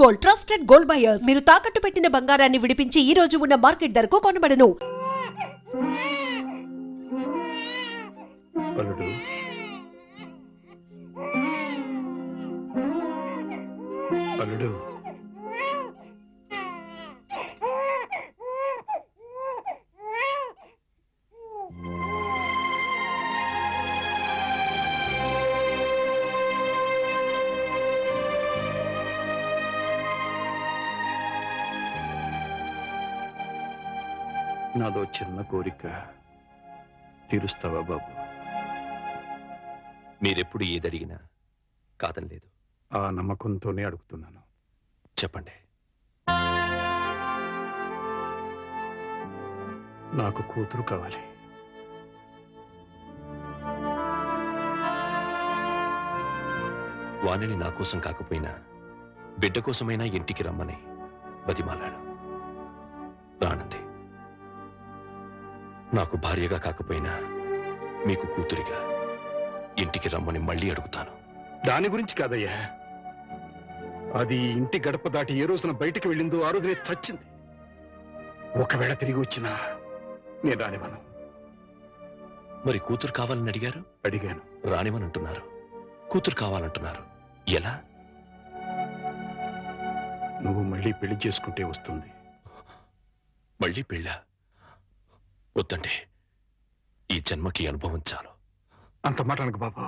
Gold, trusted gold buyers. మీరు తాకట్టు పెట్టిన బంగారాన్ని విడిపించి ఈ రోజు ఉన్న మార్కెట్ ధరకు కొనబడను. అల్లుడు, అల్లుడు, నాదో చిన్న కోరిక తీరుస్తావా బాబు? మీరెప్పుడు ఏదడిగినా కాదనలేదు. ఆ నమ్మకంతోనే అడుగుతున్నాను. చెప్పండి. నాకు కూతురు కావాలి. వాణిని నా కోసం కాకపోయినా బిడ్డ కోసమైనా ఇంటికి రమ్మని బతిమాలాడు. రానంది. నాకు భార్యగా కాకపోయినా మీకు కూతురిగా ఇంటికి రమ్మని మళ్ళీ అడుగుతాను. దాని గురించి కాదయ్యా, అది ఇంటి గడప దాటి ఏ రోజున బయటికి వెళ్ళిందో ఆ రోజునే చచ్చింది. ఒకవేళ తిరిగి వచ్చినా నేను రానివ్వను. మరి కూతురు కావాలని అడిగారు? అడిగాను. రానివని అంటున్నారు. కూతురు కావాలంటున్నారు. ఎలా? నువ్వు మళ్ళీ పెళ్లి చేసుకుంటే వస్తుంది. మళ్ళీ పెళ్ళా? వద్దండి, ఈ జన్మకి అనుభవం చాలు. అంత మాట అనకు బాబు.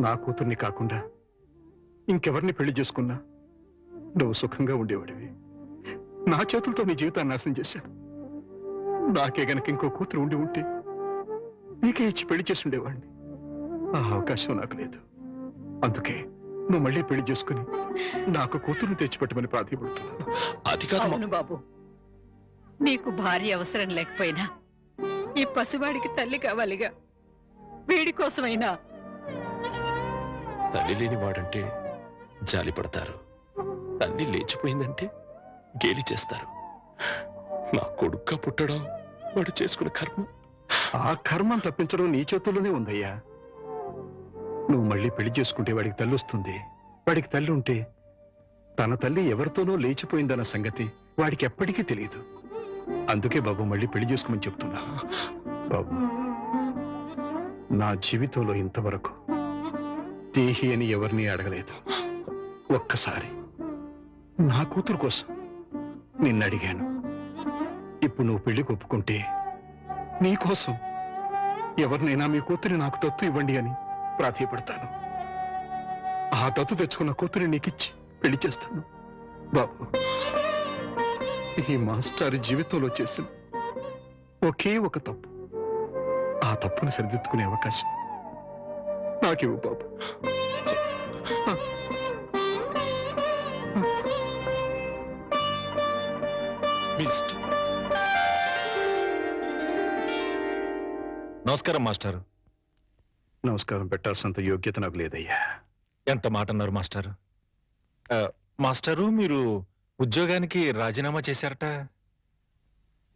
నా కూతుర్ని కాకుండా ఇంకెవరిని పెళ్లి చేసుకున్నా నువ్వు సుఖంగా ఉండేవాడివి. నా చేతులతో నీ జీవితాన్ని నాశనం చేశాను. నాకే గనక ఇంకో కూతురు ఉండి ఉంటే నీకే ఇచ్చి పెళ్లి చేసి ఉండేవాడిని. ఆ అవకాశం నాకు లేదు. అందుకే నువ్వు మళ్ళీ పెళ్లి చేసుకుని నాకు కూతురుని తెచ్చిపెట్టమని ప్రాధాన్యపడుతున్నాను. అది కాదు అవును బాబు, నీకు భార్య అవసరం లేకపోయినా ఈ పసివాడికి తల్లి కావాలిగా. వీడి కోసమైనా. తల్లి లేని వాడంటే జాలి పడతారు. తల్లి లేచిపోయిందంటే గేలి చేస్తారు. నా కొడుక్క పుట్టడం వాడు చేసుకున్న కర్మ. ఆ కర్మం తప్పించడం నీ చేతుల్లోనే ఉందయ్యా. నువ్వు మళ్ళీ పెళ్లి చేసుకుంటే వాడికి తల్లి వస్తుంది. వాడికి తల్లి ఉంటే తన తల్లి ఎవరితోనో లేచిపోయిందన్న సంగతి వాడికి ఎప్పటికీ తెలియదు. అందుకే బాబు మళ్ళీ పెళ్లి చేసుకోమని చెప్తున్నా. బాబు, నా జీవితంలో ఇంతవరకు దేహి అని ఎవరిని అడగలేదు. ఒక్కసారి నా కూతురు కోసం నిన్ను అడిగాను. ఇప్పుడు నువ్వు పెళ్లికి ఒప్పుకుంటే నీకోసం ఎవరినైనా మీ కూతురి నాకు దత్తు ఇవ్వండి అని ప్రాధాయపడతాను. ఆ దత్తు తెచ్చుకున్న కూతురి నీకిచ్చి పెళ్లి చేస్తాను. బాబు, ఈ మాస్టర్ జీవితంలో చేసిన ఒకే ఒక తప్పు, ఆ తప్పును సరిదిద్దుకునే అవకాశం నాకివ్వు బాబు. నమస్కారం మాస్టారు. నమస్కారం పెట్టాల్సినంత యోగ్యత నాకు లేదయ్యా. ఎంత మాట అన్నారు మాస్టారు. మాస్టారు, మీరు ఉద్యోగానికి రాజీనామా చేశారట.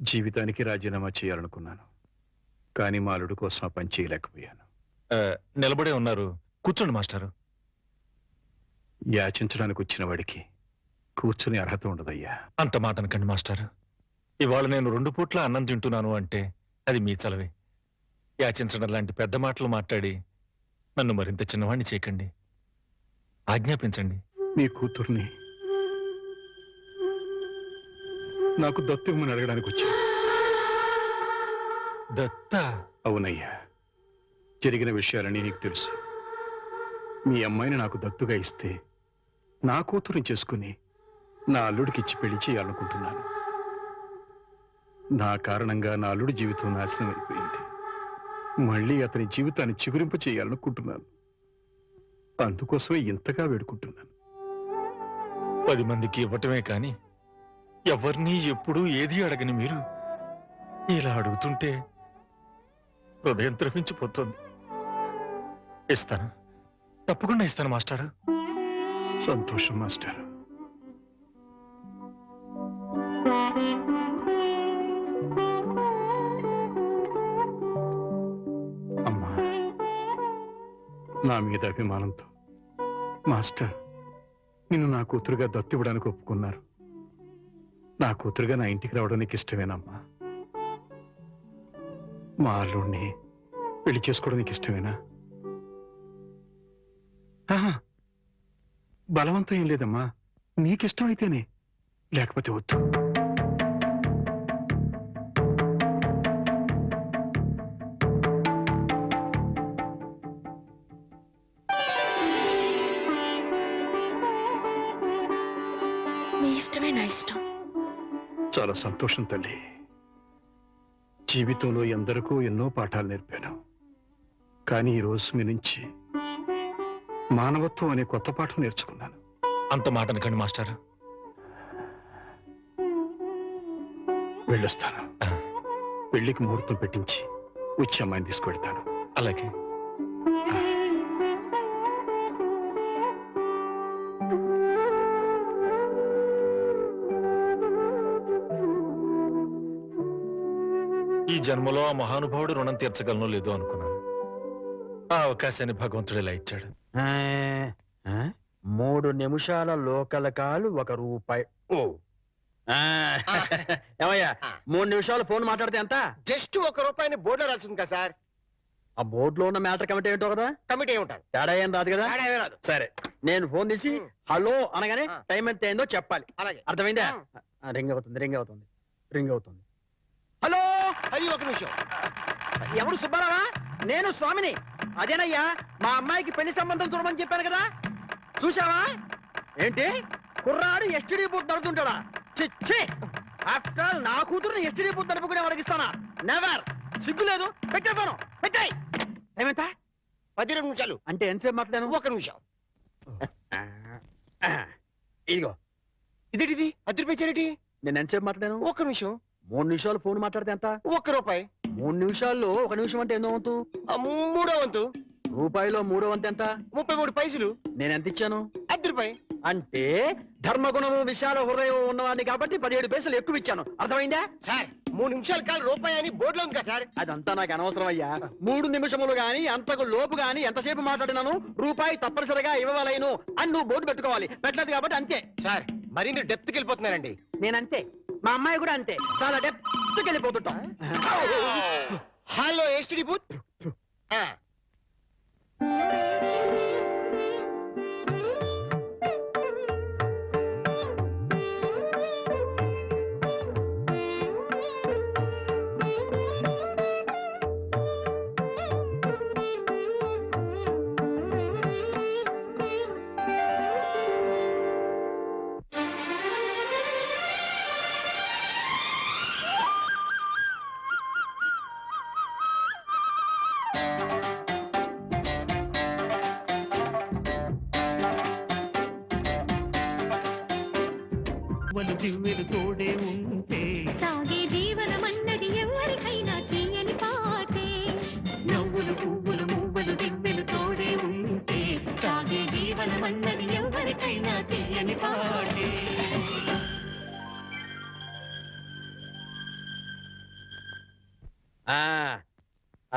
జీవితానికి రాజీనామా చేయాలనుకున్నాను, కానీ మా అల్లుడు కోసం ఆ పని చేయలేకపోయాను. నిలబడే ఉన్నారు, కూర్చోండి మాస్టారు. యాచించడానికి వచ్చిన వాడికి కూర్చుని అర్హత ఉండదయ్యా. అంత మాట అనకండి మాస్టారు. ఇవాళ నేను 2 పూట్ల అన్నం తింటున్నాను అంటే అది మీ చలవే. యాచించడం లాంటి పెద్ద మాటలు మాట్లాడి నన్ను మరింత చిన్నవాణ్ణి చేయకండి. ఆజ్ఞాపించండి. నీ కూతుర్ని నాకు దత్తు ఇవ్వమని అడగడానికి వచ్చా. దత్త? అవునయ్యా, జరిగిన విషయాలని నీకు తెలుసు. మీ అమ్మాయిని నాకు దత్తుగా ఇస్తే నా కూతురుని చేసుకుని నా అల్లుడికి ఇచ్చి పెళ్లి చేయాలనుకుంటున్నాను. నా కారణంగా నా అల్లుడి జీవితం నాశనం అయిపోయింది. మళ్ళీ అతని జీవితాన్ని చిగురింప చేయాలనుకుంటున్నాను. అందుకోసమే ఇంతగా వేడుకుంటున్నాను. 10 మందికి ఇవ్వటమే కాని ఎవరిని ఎప్పుడూ ఏది అడగని మీరు ఇలా అడుగుతుంటే హృదయం ద్రవించిపోతుంది. ఇస్తాను, తప్పకుండా ఇస్తాను మాస్టారు. సంతోషం మాస్టర్. అమ్మా, నా మీద అభిమానంతో మాస్టర్ నిన్ను నా కూతురుగా దత్తివ్వడానికి ఒప్పుకున్నారు. నా కూతురుగా నా ఇంటికి రావడం నీకు ఇష్టమేనమ్మా? మా అల్లుడిని పెళ్లి చేసుకోవడం నీకు ఇష్టమేనా? ఆహా, బలవంతం ఏం లేదమ్మా, నీకిష్టం అయితేనే, లేకపోతే వద్దు. మీ ఇష్టమే నా ఇష్టం. చాలా సంతోషం తల్లి. జీవితంలో ఎందరికో ఎన్నో పాఠాలు నేర్పాను, కానీ ఈ రోజు మీ నుంచి మానవత్వం అనే కొత్త పాఠం నేర్చుకున్నాను. అంత మాట అనకండి మాస్టర్. వెళ్ళొస్తాను. పెళ్లికి ముహూర్తం పెట్టించి వచ్చి అమ్మాయిని తీసుకువెళ్తాను. అలాగే. ఈ జన్మలో ఆ మహానుభావుడు రుణం తీర్చగలనో లేదో అనుకున్నాను. ఆ అవకాశాన్ని భగవంతుడు ఇలా ఇచ్చాడు. 3 నిమిషాల లోకల్ కాలు ₹1. ఓ ఏమయ్యా, 3 నిమిషాలు ఫోన్ మాట్లాడితే ఎంత? జస్ట్ ₹1 బోర్డులో రాసింది కదా సార్. ఆ బోర్డులో ఉన్న మ్యాటర్ కమిటీ ఏంటో కదా. కమిటీ ఉంటారు, తేడా ఏం రాదు కదా. రాదు. సరే, నేను ఫోన్ తీసి హలో అనగానే టైం ఎంత అయిందో చెప్పాలి. అలాగే. అర్థమైందా? రింగ్ అవుతుంది. హలో, అది 1 నిమిషం. ఎవరు? సుబ్బారావా? నేను స్వామిని. అదేనయ్యా, మా అమ్మాయికి పెళ్లి సంబంధం చూడమని చెప్పాను కదా. చూసావా? ఏంటి కుర్రాడు ఎస్టీడీ బూత్ నడుపుతుంటాడా? చిచ్చి, ఆఫ్టర్ ఆల్ నా కూతురుని ఎస్టీడీ బూత్ నడుపుకునే అడిగిస్తానా? నెవర్. సిగ్గు లేదు. పెట్టేపోను, పెట్టాయి. ఏమంటా? 12 నిమిషాలు అంటే ఎంతసేపు మాట్లాడాను? 1 నిమిషం. ఇదిగో, ఇదేంటిది ₹10 నేను ఎంతసేపు మాట్లాడాను? 1 నిమిషం. 3 నిమిషాలు ఫోన్ మాట్లాడితే ఎంత? ₹1. 3 నిమిషాల్లో 1 నిమిషం అంటే ఎన్నో వంతు? మూడో వంతు. రూపాయిలో 3వ వంతు ఎంత? 33 పైసలు. నేను ఎంత ఇచ్చాను? ₹10. అంటే ధర్మగుణము విశాల హృదయం ఉన్నవాడిని కాబట్టి 17 పైసలు ఎక్కువ ఇచ్చాను. అర్థమైందా? సార్, 3 నిమిషాల కాలు ₹1 అని బోర్డులో ఉంది కదా సార్. అదంతా నాకు అనవసరం అయ్యా. 3 నిమిషములు గాని అంతకు లోపు గాని ఎంతసేపు మాట్లాడినాను రూపాయి తప్పనిసరిగా ఇవ్వవలేను అని నువ్వు బోర్డు పెట్టుకోవాలి. పెట్టలేదు కాబట్టి అంతే. సార్, మరి మీరు డెప్త్కి వెళ్ళిపోతున్నారండి. నేనంతే, మా అమ్మాయి కూడా అంతే. చాలా డెప్త్కి వెళ్ళిపోతుంటాం. Hello STD booth. దివ్వెలు తోడే ఉంటే సాగే జీవనమన్నది ఎవరికైనా తీయని పాటే. నవ్వులు పువ్వులు మువ్వలు దివ్వెలు తోడే ఉంటే సాగే జీవనమన్నది ఎవరికైనా తీయని పాటే.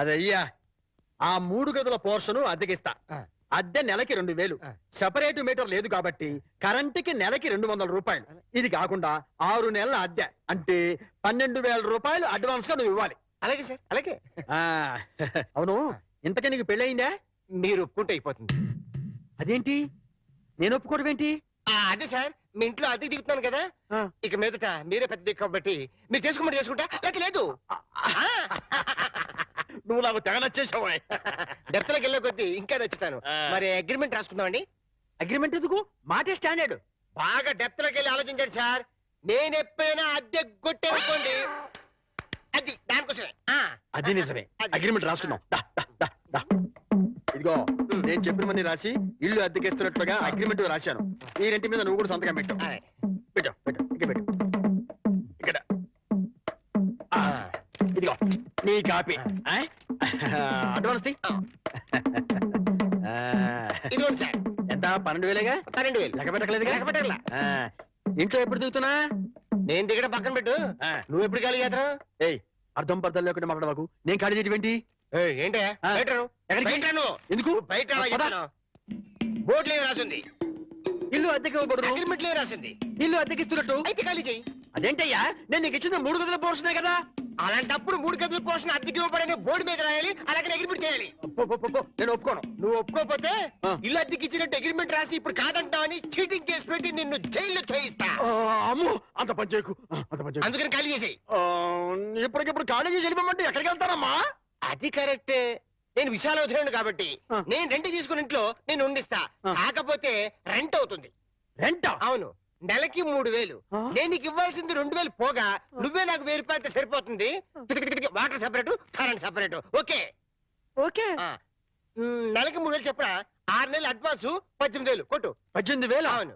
అదయ్యా, ఆ 3 గదుల పోర్షను అద్దెకిస్తా. అద్దె నెలకి 2000. సెపరేట్ మీటర్ లేదు కాబట్టి కరెంటుకి నెలకి ₹200. ఇది కాకుండా 6 నెలల అద్దె అంటే ₹12,000 అడ్వాన్స్ గా నువ్వు ఇవ్వాలి. అలాగే సార్, అలాగే. అవును, ఇంతకీ నీకు పెళ్ళయిందా? మీరు ఒప్పుకుంటే అయిపోతుంది. అదేంటి నేను ఒప్పుకోవడం ఏంటి? అదే సార్, మీ ఇంట్లో అద్దెకి దిగుతున్నాను కదా, ఇక మీదట మీరే పెద్ద దిక్కు కాబట్టి మీరు చేసుకోమని చేసుకుంటా. లేక లేదు. నువ్వు నాకు తెగ నచ్చేసావు. డెప్త్లోకి వెళ్ళే కొద్దీ ఇంకా నచ్చుతాను. మరి అగ్రిమెంట్ రాసుకుందామండి. అగ్రిమెంట్ ఎందుకు? మాటే స్టాండర్డ్. బాగా డెప్త్లోకి వెళ్ళి ఆలోచించండి సార్. నేను ఎప్పుడైనా అద్దె కొట్టేసుకోండి, అది దానికోసమే. అది నిజమే. అది. అగ్రిమెంట్ రాసుకున్నాం. ఇదిగో, నేను చెప్పినవన్నీ రాసి ఇల్లు అద్దెకిస్తున్నట్లుగా అగ్రిమెంట్ రాశాను. ఈ రెంటి మీద నువ్వు కూడా సంతకం పెట్టు. పెట్టు పెట్టు, ఇక్కడ పెట్టు. ఇక్కడ ఇదిగో నీ కాపీ. అడ్వాన్స్ తీ. ఇదిగోండి సార్. ఎంత? 12,000గా? 12,000. లెక్క పెట్టకలేదుగా? లెక్క పెట్టకలా. ఇంట్లో ఎప్పుడు దిగుతున్నా? నేను దిగడం పక్కన పెట్టు, నువ్వు ఎప్పుడు ఖాళీ చేస్తావు? ఏయ్, అర్థం పర్థం లేకుండా మాట్లాడవాకు. నేను ఖాళీ చేయడం ఏంటి? ఏంటే బయట రా. ఎక్కడికి? బయట రా నువ్వు. ఎందుకు? బయట రా పద. చెప్తాను. బోర్డులో ఏం రాసింది? ఇల్లు అద్దెకి ఇవ్వబడదు. అగ్రిమెంట్ లో రాసింది. ఇల్లు అద్దెకిస్తున్నట్టు అయితే ఖాళీ చెయ్యి. అదేంటయ్యా, నేను నీకు ఇచ్చిన 3 గదుల పోర్షనే కదా. అలాంటప్పుడు 3 గదుల పోర్షన్ అద్దెకి ఇవ్వబడని బోర్డు మీద రాయాలి, అలాగే అగ్రిమెంట్ చేయాలి. నేను ఒప్పుకోను. నువ్వు ఒప్పుకోకపోతే ఆ. ఇల్లు అద్దెకి ఇచ్చినట్టు అగ్రిమెంట్ రాసి ఇప్పుడు కాదంటావని చీటింగ్ కేసు పెట్టి నిన్ను జైల్లో చేయిస్తా. అమ్మో, అంత పని చేయకు, అంత పని చేయకు. అందుకని ఖాళీ చేసేయి. ఇప్పటికిప్పుడు ఖాళీ చేసి వెళ్ళిపోమంటే ఎక్కడికి వెళ్తారమ్మా? అది కరెక్ట్. నేను విశాలవసరుడు కాబట్టి ఆ. నేను రెంట్ తీసుకుని ఇంట్లో నేను ఉండిస్తా. ఆ. కాకపోతే రెంట్ అవుతుంది. రెంట్? అవును, నెలకి 3000. ఆ. నేను నీకు ఇవ్వాల్సింది 2000 పోగా నువ్వే నాకు 1000 రూపాయలతో సరిపోతుంది. Water separate, current separate. Okay okay. నెలకి 3000 చెప్పరా? 6 నెలలు అడ్వాన్స్ 18,000 కొట్టు. 18,000? అవును.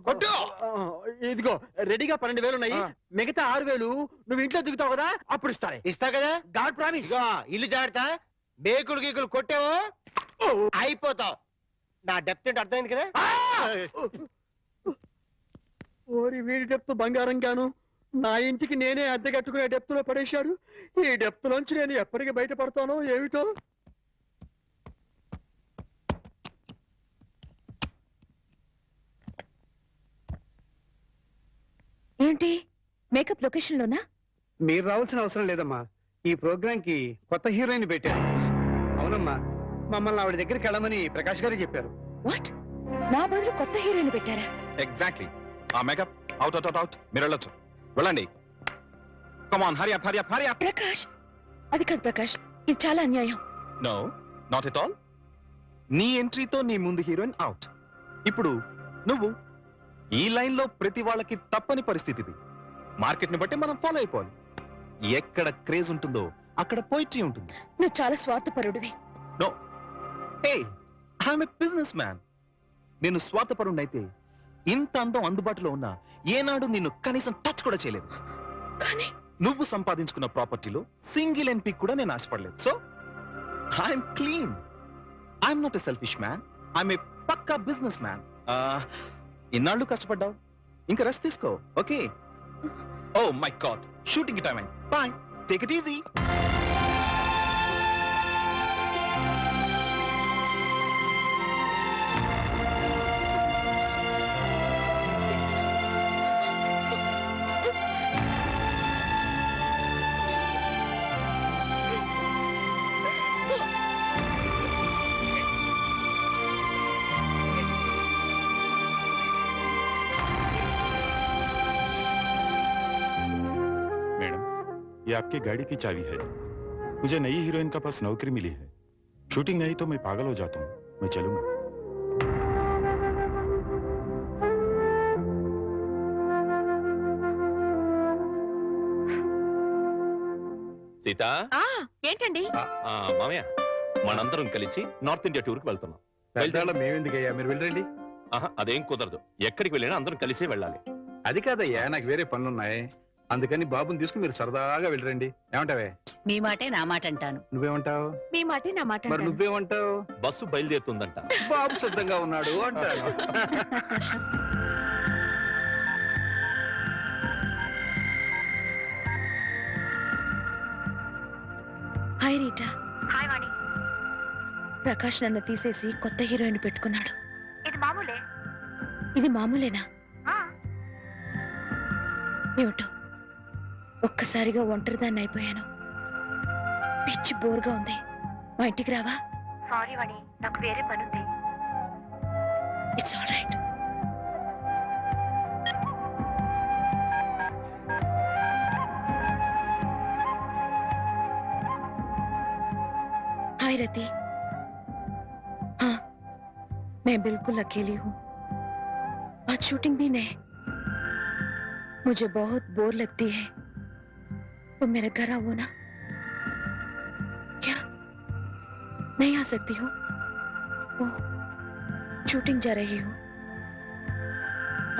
కొట్టు. ఇదిగో రెడీగా 12,000 ఉన్నాయి. మిగతా 6,000 నువ్వు ఇంట్లో దిగుతావు కదా, అప్పుడు ఇస్తానే. ఇస్తా కదా. God promise. ఇదిగో ఇల్లు జాగ్రత్త. మేకులు గీకులు కొట్టావు అయిపోతావు. నా డెప్త్ ఏంటో అర్థమైంది కదా. ఓరి వీడి డెప్త్ బంగారం గాను నా ఇంటికి నేనే అద్దె కట్టుకునే డెప్త్ లో పడేశాడు. ఈ డెప్త్ లోంచి నేను ఎప్పటికి బయటపడతానో ఏమిటో. ఏంటి మేకప్ లొకేషన్ లోనా? మీరు రావాల్సిన అవసరం లేదమ్మా. ఈ ప్రోగ్రామ్ కి కొత్త హీరోయిన్ పెట్టారు. అవునమ్మా, మమ్మల్ని ఆవిడ దగ్గరికి వెళ్ళమని ప్రకాష్ గారు చెప్పారు. వాట్? నా బదులు కొత్త హీరోయిన్ పెట్టారా? ఎగ్జాక్ట్లీ. ఆ makeup out out out out. మీరు వెళ్ళొచ్చు, వెళ్ళండి. Come on, hurry up, hurry up, hurry up. Prakash, అది కాదు ప్రకాష్, ఇది చాలా అన్యాయం. No, not at all. నీ ఎంట్రీతో నీ ముందు హీరోయిన్ అవుట్. ఇప్పుడు నువ్వు ఈ లైన్ లో ప్రతి వాళ్ళకి తప్పని పరిస్థితి ఇది. మార్కెట్ ని బట్టి మనం ఫాలో అయిపోవాలి. ఎక్కడ క్రేజ్ ఉంటుందో అక్కడ పోయిట్రీ ఉంటుంది. నువ్వు చాలా స్వార్థపరుడివి. No, hey, I'm a business man. నేను స్వార్థపరుణ్ణైతే ఇంత అందం అందుబాటులో ఉన్నా ఏనాడు నిన్ను కనీసం టచ్ కూడా చేయలేదు. కానీ నువ్వు సంపాదించుకున్న ప్రాపర్టీలో సింగిల్ ఎంపీ కూడా నేను ఆశపడలేదు. So I'm clean. I'm not a selfish man. I'm a pakka business man. ఇన్నాళ్ళు కష్టపడ్డావు, ఇంకా రెస్ట్ తీసుకో. Okay? Oh my god, shooting time అయింది. Bye, take it easy. ये आपकी गाड़ी की चाबी है। मुझे नई हीरोइन का पास नौकरी मिली है। शूटिंग नहीं तो मैं पागल हो जाता हूँ। मैं चलूंगा। సీత, ఏంటండి? మామయ్య, మనందరం కలిసి నార్త్ ఇండియా టూర్ కి వెళ్తున్నాం. మేమెందుకయ్యా, మీరు వెళ్ళండి. అదేం కుదరదు. ఎక్కడికి వెళ్ళినా అందరం కలిసే వెళ్ళాలి. అది కాదయ్యా, నాకు వేరే పనులున్నాయి. అందుకని బాబుని తీసుకుని మీరు సరదాగా వెళ్ళండి. ఏమంటావే? మీ మాటే నా మాట అంటాను. నువ్వేమంటావు? మీ మాటే నా మాట మరి నువ్వేమంటావు? బస్సు బయలుదేరుతుందంట. బాబు సిద్ధంగా ఉన్నాడు అంటాను. Hi Rita. హాయ్ వాణి. ప్రకాష్ నన్ను తీసేసి కొత్త హీరోయిన్ పెట్టుకున్నాడు. ఇది మామూలే. ఇది మామూలేనా? ఏమిటో ఒక్కసారిగా ఒంటరిదాన్ని అయిపోయాను. పిచ్చి బోర్గా ఉంది. మా ఇంటికి రావా? సారీ వాణి, నాకు వేరే పనుంది. It's all right. Hi Rati. हाँ, मैं बिल्कुल अकेली हूँ. आज शूटिंग भी नहीं. मुझे बहुत बोर लगती है. तुम मेरे घर आओ ना. क्या नहीं आ सकती हो? ओह, शूटिंग जा रही हूँ.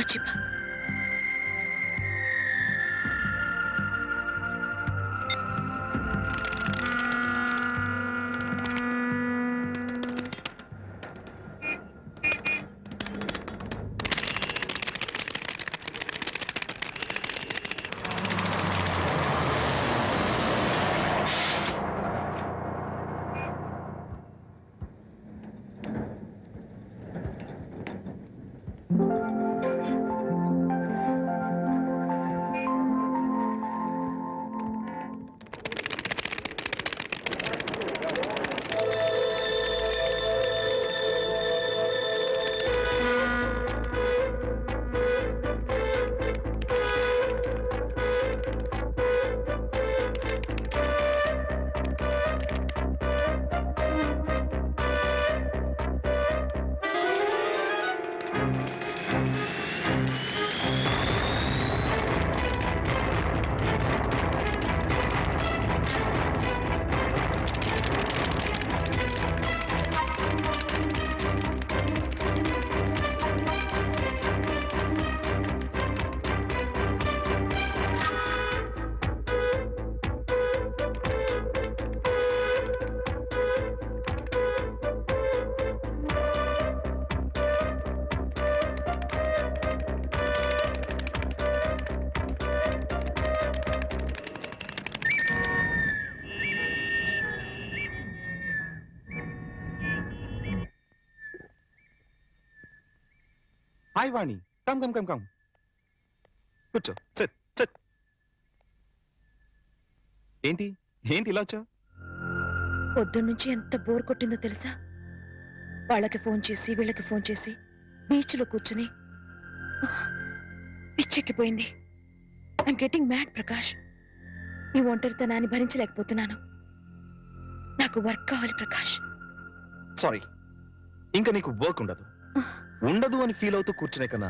अच्छी बात. హాయ్ వాణి, కమ్ కమ్ కమ్ కమ్. కూర్చో, సిట్ సిట్. ఏంటి ఏంటి ఇలా వచ్చా? పొద్దున్నుంచి ఎంత బోర్ కొట్టిందో తెలుసా? వాళ్ళకి ఫోన్ చేసి వీళ్ళకి ఫోన్ చేసి బీచ్లో కూర్చుని పిచ్చెక్కిపోయింది. I'm getting mad Prakash. ఈ ఒంటరితనాన్ని భరించలేకపోతున్నాను. నాకు వర్క్ కావాలి ప్రకాష్. సారీ, ఇంకా నీకు వర్క్ ఉండదు. ఉండదు అని ఫీల్ అవుతూ కూర్చునే కన్నా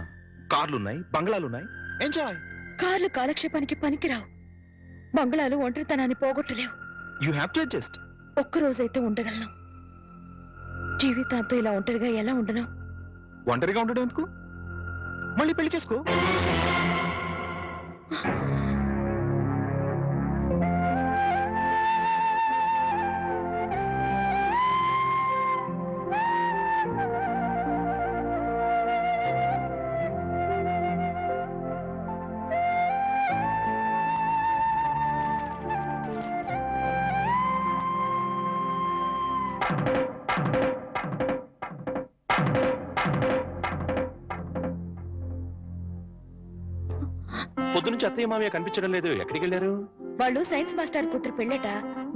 కార్లున్నాయి, బంగ్లాలున్నాయి, ఎంజాయ్. కార్లు కాలక్షేపానికి పనికిరావు. బంగ్లాలు ఒంటరితనాన్ని పోగొట్టలేవు. You have to adjust. ఒక్కరోజైతే ఉండగలను. జీవితాంతో ఇలా ఒంటరిగా ఎలా ఉండను? ఒంటరిగా ఉండడం ఎందుకు? మళ్ళీ పెళ్లి చేసుకో. పొద్దునుంచి అత్తయ్య మామయ్య కనిపించడం లేదు, ఎక్కడికి వెళ్ళారు? వాళ్ళు సైన్స్ మాస్టర్ కూతురు పెళ్ళట.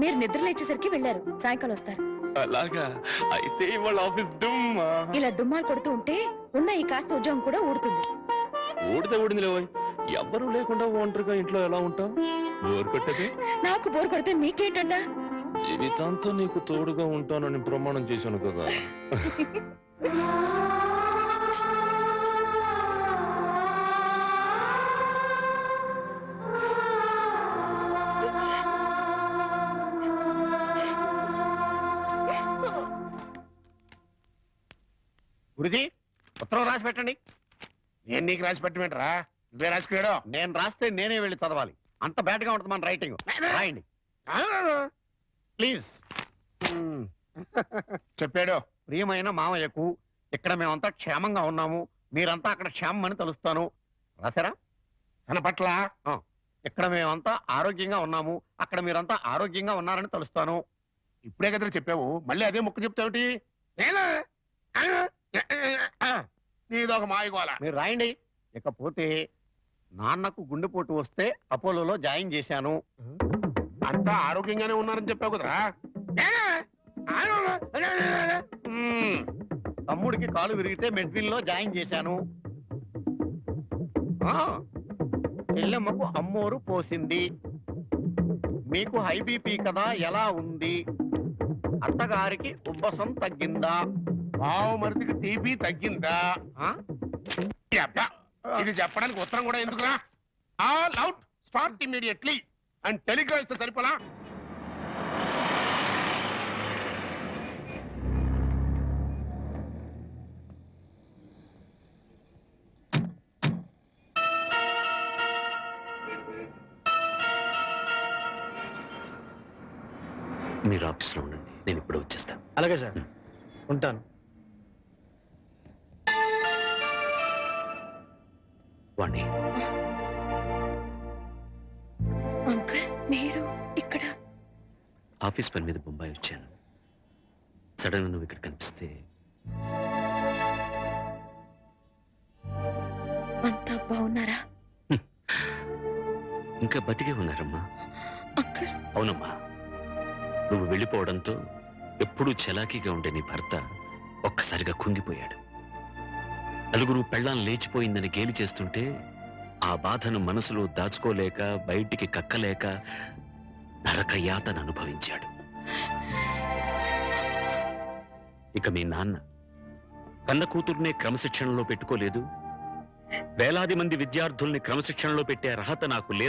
మీరు నిద్రలేచేసరికి వెళ్ళారు. సాయంకాలం వస్తారు. అలాగా? అయితే వాళ్ళ ఆఫీస్ డుమ్మా. ఇలా డుమ్మాలు కొడుతూ ఉంటే ఉన్న ఈ కాస్త ఉద్యోగం కూడా ఊడుతుంది. ఊడితే ఊడింది లేవోయ్. ఎవ్వరూ లేకుండా ఒంటరిగా ఇంట్లో ఎలా ఉంటావు? బోర్ కొట్టదు? నాకు బోర్ కొడితే మీకేంటంట? జీవితాంతో నీకు తోడుగా ఉంటానని ప్రమాణం చేశాను కదా. గురుజీ, ఉత్తరం రాసి పెట్టండి. నేను నీకు రాసి పెట్టమేంట్రా? నువ్వే రాసుకున్నాడు. నేను రాస్తే నేనే వెళ్ళి చదవాలి. అంత బ్యాడ్ గా ఉంటుంది మన రైటింగ్. రాయండి ప్లీజ్. చెప్పాడు. ప్రియమైన మామయ్యకు, ఇక్కడ మేమంతా క్షేమంగా ఉన్నాము, మీరంతా అక్కడ క్షేమం అని తలుస్తాను. రాశారా? తన పట్ల ఇక్కడ మేమంతా ఆరోగ్యంగా ఉన్నాము, అక్కడ మీరంతా ఆరోగ్యంగా ఉన్నారని తలుస్తాను. ఇప్పుడే కదా చెప్పావు, మళ్ళీ అదే ముక్క చెప్తావుటి? నీదొక మాయగోళ. మీరు రాయండి. ఇకపోతే నాన్నకు గుండెపోటు వస్తే అపోలోలో జాయిన్ చేశాను. అంతా ఆరోగ్యంగానే ఉన్నారని చెప్పావు కదరా. తమ్ముడికి కాలు విరిగితే మెడ్విల్ లో జాయిన్ చేశాను. చెల్లెమ్మకు అమ్మోరు పోసింది. మీకు హై బీపీ కదా, ఎలా ఉంది? అత్తగారికి ఉబ్బసం తగ్గిందా? బావమరిదికి టీబీ తగ్గిందా? ఇది చెప్పడానికి ఉత్తరం కూడా ఎందుకురా? All out, start immediately and telegrams సరిపోలా? మీరు ఆఫీస్లో ఉండండి, నేను ఇప్పుడు వచ్చేస్తాను. అలాగే సార్, ఉంటాను. వాణి, అంకుల్ మీరు ఇక్కడ? ఆఫీస్ పని మీద బొంబాయి వచ్చాను. సడన్ గా నువ్వు ఇక్కడ కనిపిస్తే అంతా బాగున్నారా? ఇంకా బతికే ఉన్నారమ్మా. అంకుల్. అవునమ్మా, నువ్వు వెళ్ళిపోవడంతో ఎప్పుడూ చలాకీగా ఉండే నీ భర్త ఒక్కసారిగా కుంగిపోయాడు. నలుగురు పెళ్ళాం లేచిపోయిందని గేలి చేస్తుంటే ఆ బాధను మనసులో దాచుకోలేక బయటికి కక్కలేక నరక యాతన అనుభవించాడు. ఇక మీ నాన్న కన్న కూతుర్నే క్రమశిక్షణలో పెట్టుకోలేదు. వేలాది మంది విద్యార్థుల్ని క్రమశిక్షణలో పెట్టే అర్హత నాకు లేదు.